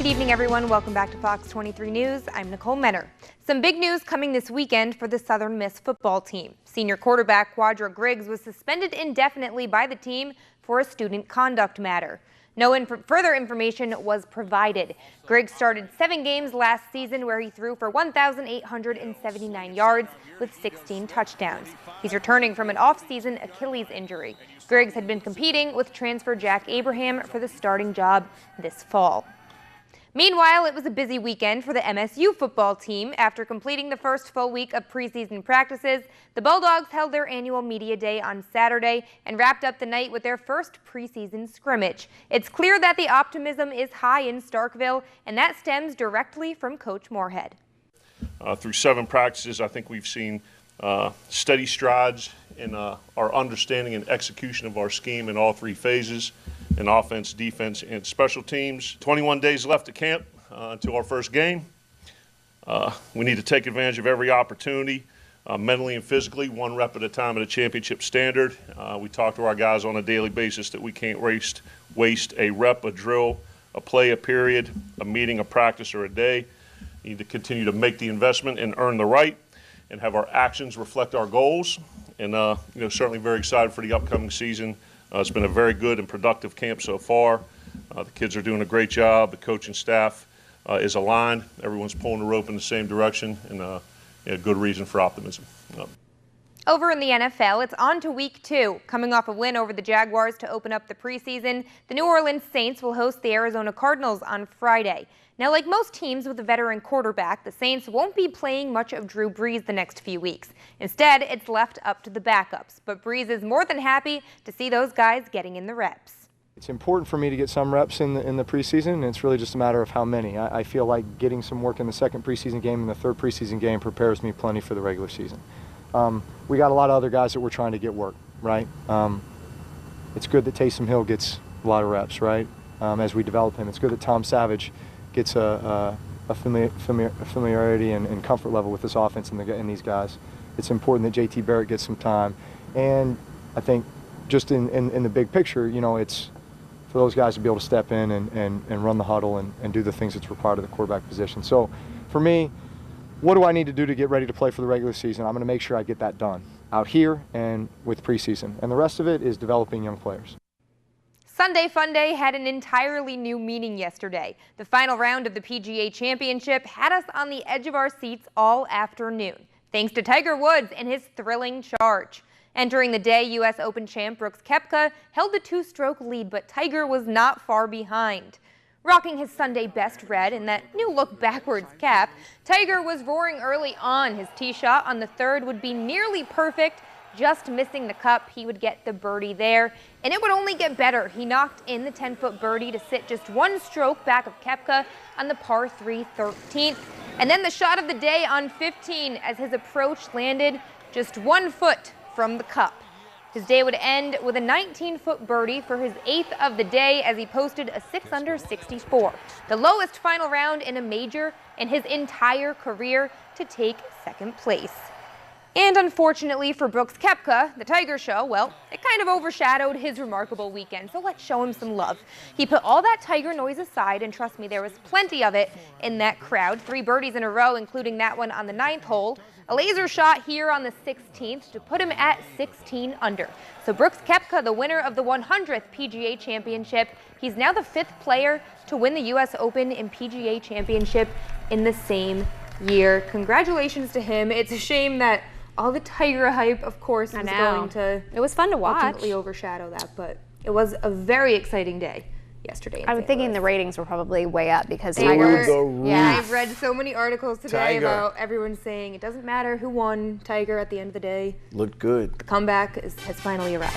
Good evening, everyone. Welcome back to Fox 23 News. I'm Nicole Menner. Some big news coming this weekend for the Southern Miss football team. Senior quarterback Quadra Griggs was suspended indefinitely by the team for a student conduct matter. No further information was provided. Griggs started 7 games last season where he threw for 1,879 yards with 16 touchdowns. He's returning from an off-season Achilles injury. Griggs had been competing with transfer Jack Abraham for the starting job this fall. Meanwhile, it was a busy weekend for the MSU football team. After completing the first full week of preseason practices, the Bulldogs held their annual media day on Saturday and wrapped up the night with their first preseason scrimmage. It's clear that the optimism is high in Starkville, and that stems directly from Coach Moorhead. Through 7 practices, I think we've seen steady strides in our understanding and execution of our scheme in all 3 phases. In offense, defense, and special teams. 21 days left at camp until our first game. We need to take advantage of every opportunity, mentally and physically, 1 rep at a time at a championship standard. We talk to our guys on a daily basis that we can't waste a rep, a drill, a play, a period, a meeting, a practice, or a day. We need to continue to make the investment and earn the right and have our actions reflect our goals. And certainly very excited for the upcoming season. It's been a very good and productive camp so far. The kids are doing a great job. The coaching staff is aligned. Everyone's pulling the rope in the same direction, and a good reason for optimism. Over in the NFL, it's on to week 2. Coming off a win over the Jaguars to open up the preseason, the New Orleans Saints will host the Arizona Cardinals on Friday. Now, like most teams with a veteran quarterback, the Saints won't be playing much of Drew Brees the next few weeks. Instead, it's left up to the backups. But Brees is more than happy to see those guys getting in the reps. It's important for me to get some reps in the preseason, and it's really just a matter of how many. I feel like getting some work in the 2nd preseason game and the 3rd preseason game prepares me plenty for the regular season. We got a lot of other guys that we're trying to get work, right? It's good that Taysom Hill gets a lot of reps, right, as we develop him. It's good that Tom Savage gets a familiarity and comfort level with this offense and these guys. It's important that J.T. Barrett gets some time. And I think just in the big picture, it's for those guys to be able to step in and run the huddle and do the things that's required of the quarterback position. So for me, what do I need to do to get ready to play for the regular season? I'm going to make sure I get that done out here and with preseason. And the rest of it is developing young players. Sunday Funday had an entirely new meaning yesterday. The final round of the PGA Championship had us on the edge of our seats all afternoon, thanks to Tiger Woods and his thrilling charge. Entering the day, U.S. Open champ Brooks Koepka held the 2-stroke lead, but Tiger was not far behind. Rocking his Sunday best red and that new look backwards cap, Tiger was roaring early on. His tee shot on the 3rd would be nearly perfect. Just missing the cup, he would get the birdie there, and it would only get better. He knocked in the 10-foot birdie to sit just 1 stroke back of Koepka on the par 3 13th. And then the shot of the day on 15 as his approach landed just 1 foot from the cup. His day would end with a 19-foot birdie for his 8th of the day as he posted a 6-under 64, the lowest final round in a major in his entire career, to take 2nd place. And unfortunately for Brooks Koepka, the Tiger Show, well, it kind of overshadowed his remarkable weekend, so let's show him some love. He put all that Tiger noise aside, and trust me, there was plenty of it in that crowd. 3 birdies in a row, including that one on the 9th hole. A laser shot here on the 16th to put him at 16 under. So Brooks Koepka, the winner of the 100th PGA Championship, he's now the 5th player to win the U.S. Open and PGA Championship in the same year. Congratulations to him. It's a shame that all the Tiger hype, of course, was going to it was fun to watch. Ultimately overshadow that, but it was a very exciting day yesterday. I'm thinking the ratings were probably way up because Tiger. Yeah, I've read so many articles today about everyone saying it doesn't matter who won. Tiger at the end of the day looked good. The comeback has finally arrived.